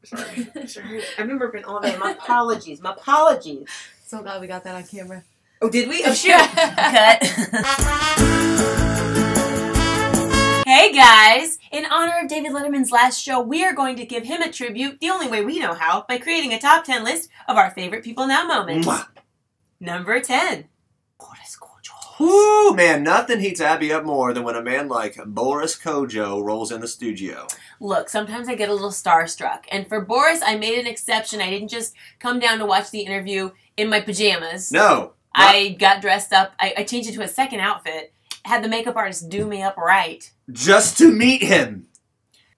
Sorry. I remember it all day. My apologies. My apologies. So glad we got that on camera. Oh, did we? Oh, shoot. Cut. Hey, guys. In honor of David Letterman's last show, we are going to give him a tribute the only way we know how, by creating a top 10 list of our favorite People Now moments. Mwah. Number 10. Boris Kojo. Woo, man, nothing heats Abby up more than when a man like Boris Kojo rolls in the studio. Look, sometimes I get a little starstruck, and for Boris, I made an exception. I didn't just come down to watch the interview in my pajamas. No. I got dressed up. I changed into a second outfit. Had the makeup artist do me up right. Just to meet him.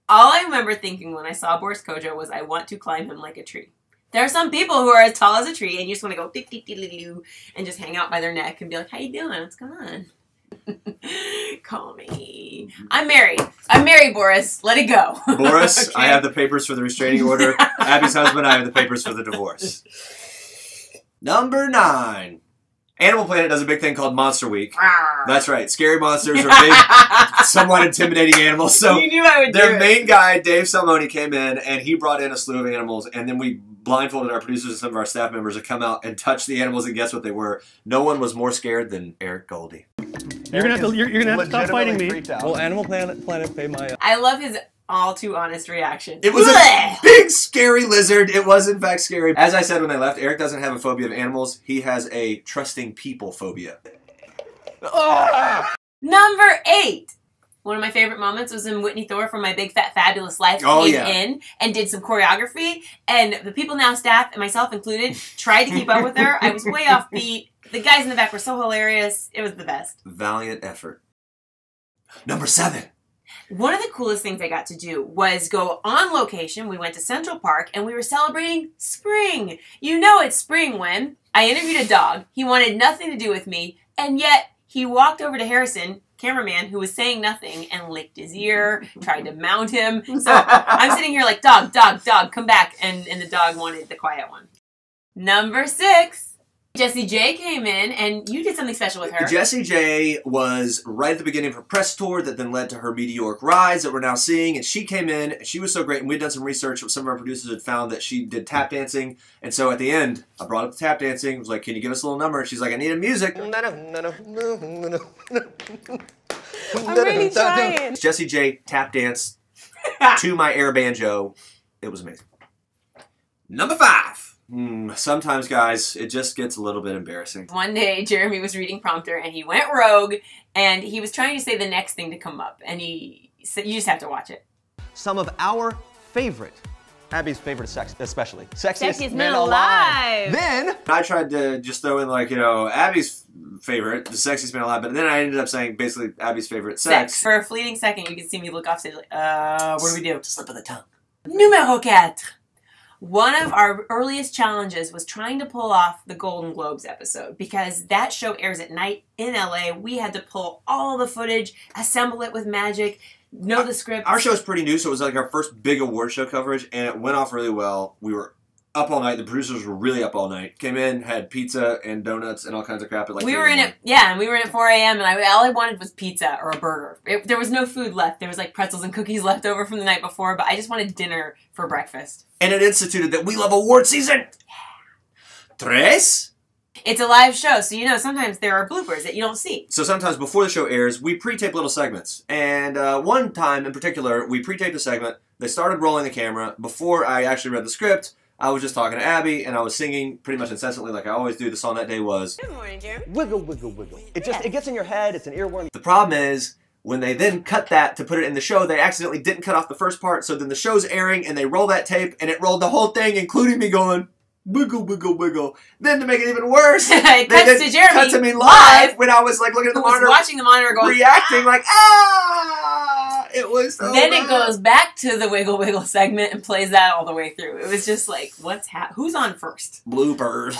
All I remember thinking when I saw Boris Kojo was, I want to climb him like a tree. There are some people who are as tall as a tree, and you just want to go dee-dee-dee-dee-dee, and just hang out by their neck and be like, how you doing? What's going on? Call me. I'm married. I'm married, Boris. Let it go. Boris, Okay. I have the papers for the restraining order. Abby's husband, I have the papers for the divorce. Number 9. Animal Planet does a big thing called Monster Week. That's right. Scary monsters are big, somewhat intimidating animals. So you knew I would their do main it. guy, Dave Salmoni, came in, and he brought in a slew of animals, and then we blindfolded our producers and some of our staff members to come out and touch the animals and guess what they were. No one was more scared than Eric Goldie. You're gonna have to stop fighting me. Will Animal Planet pay my... I love his all too honest reaction. It was a big, scary lizard. It was, in fact, scary. As I said when they left, Eric doesn't have a phobia of animals. He has a trusting people phobia. Number 8. One of my favorite moments was when Whitney Thor from My Big Fat Fabulous Life came in and did some choreography, and the People Now staff, and myself included, tried to keep up with her. I was way off beat. The guys in the back were so hilarious. It was the best. Valiant effort. Number 7. One of the coolest things I got to do was go on location. We went to Central Park, and we were celebrating spring. You know it's spring when I interviewed a dog. He wanted nothing to do with me, and yet he walked over to Harrison, cameraman, who was saying nothing, and licked his ear, tried to mount him. So I'm sitting here like, dog, dog, dog, come back. And the dog wanted the quiet one. Number 6. Jessie J came in, and you did something special with her. Jessie J was right at the beginning of her press tour that then led to her meteoric rise that we're now seeing, and she came in, and she was so great, and we'd done some research. Some of our producers had found that she did tap dancing, and so at the end, I brought up the tap dancing, was like, can you give us a little number? And she's like, I need a music. I'm really trying. Jessie J tap danced to my air banjo. It was amazing. Number 5. Sometimes, guys, it just gets a little bit embarrassing. One day, Jeremy was reading prompter, and he went rogue, and he was trying to say the next thing to come up, and he said, you just have to watch it. Some of our favorite, Abby's favorite sex, especially. Sexiest Men alive. Then, I tried to just throw in, like, you know, Abby's favorite, the sexiest man alive, but then I ended up saying basically Abby's favorite sex. For a fleeting second, you could see me look off stage like, what do we do? Slip of the tongue. Numéro 4. One of our earliest challenges was trying to pull off the Golden Globes episode, because that show airs at night in LA. We had to pull all the footage, assemble it with magic, know the script. Our show's pretty new, so it was like our first big award show coverage, and it went off really well. We were up all night. The producers were really up all night. Came in, had pizza and donuts and all kinds of crap. At like we were in it, yeah, and we were in at 4 a.m. and all I wanted was pizza or a burger. There was no food left. There was like pretzels and cookies left over from the night before, but I just wanted dinner for breakfast. And it instituted that we love award season. Yeah. 3. It's a live show, so you know sometimes there are bloopers that you don't see. So sometimes before the show airs, we pre-tape little segments. And one time in particular, we pre-taped a segment. They started rolling the camera. Before I actually read the script, I was just talking to Abby, and I was singing pretty much incessantly like I always do. The song that day was... Good morning, Jeremy. wiggle, wiggle, wiggle. It gets in your head, it's an earworm. The problem is, when they then cut that to put it in the show, they accidentally didn't cut off the first part, so then the show's airing, and they roll that tape, and it rolled the whole thing, including me going, wiggle, wiggle, wiggle. Then to make it even worse, it cuts to Jeremy cut to me live when I was like looking at the monitor, watching the monitor going, reacting like, ah! It was so Then bad. it goes back to the wiggle wiggle segment and plays that all the way through. It was just like, who's on first? Bloopers.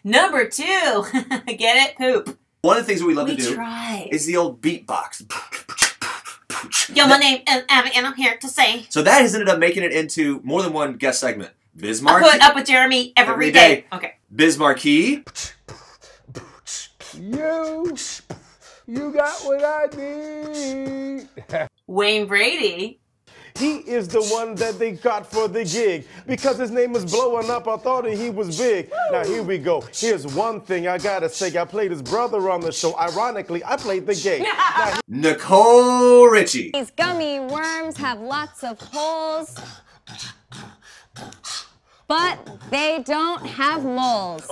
Number 2. Get it? Poop. One of the things that we love to do tried. is the old beatbox. Yo, my name is Abby, and I'm here to say. So that has ended up making it into more than one guest segment. I put up with Jeremy every day. Okay. Bismarcky. You got what I need. Wayne Brady. He is the one that they got for the gig. Because his name was blowing up, I thought he was big. Now here we go. Here's one thing I gotta say. I played his brother on the show. Ironically, I played the gay. Nicole Richie. These gummy worms have lots of holes, but they don't have moles.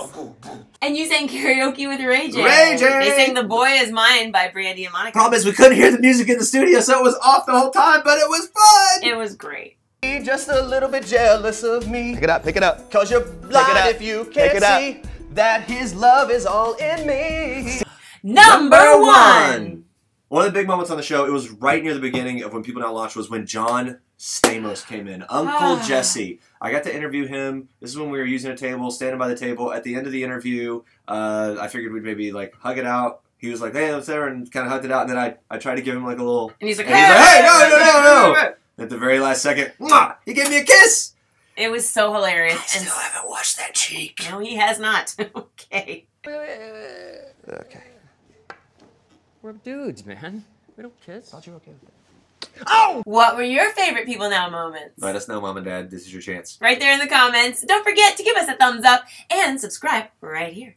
And you sang karaoke with Ray J. Ray J. They sang The Boy Is Mine by Brandy and Monica. Problem is we couldn't hear the music in the studio, so it was off the whole time, but it was fun. It was great. Just a little bit jealous of me. Pick it up, pick it up. Cause you're blind if you can't see that his love is all in me. Number one. One of the big moments on the show, it was right near the beginning of When People Now Launch, was when John Stamos came in. Uncle Jesse. I got to interview him. This is when we were using a table, standing by the table. At the end of the interview, I figured we'd maybe like hug it out. He was like, hey, let's there, and kind of hugged it out. And then I tried to give him like a little... And he's like, hey, no. At the very last second, mwah, he gave me a kiss. It was so hilarious. I still haven't washed that cheek. No, he has not. Okay. Okay. We're dudes, man. We don't kiss. Thought you were okay with it. Oh! What were your favorite People Now moments? Let us know, Mom and Dad. This is your chance. Right there in the comments. Don't forget to give us a thumbs up and subscribe right here.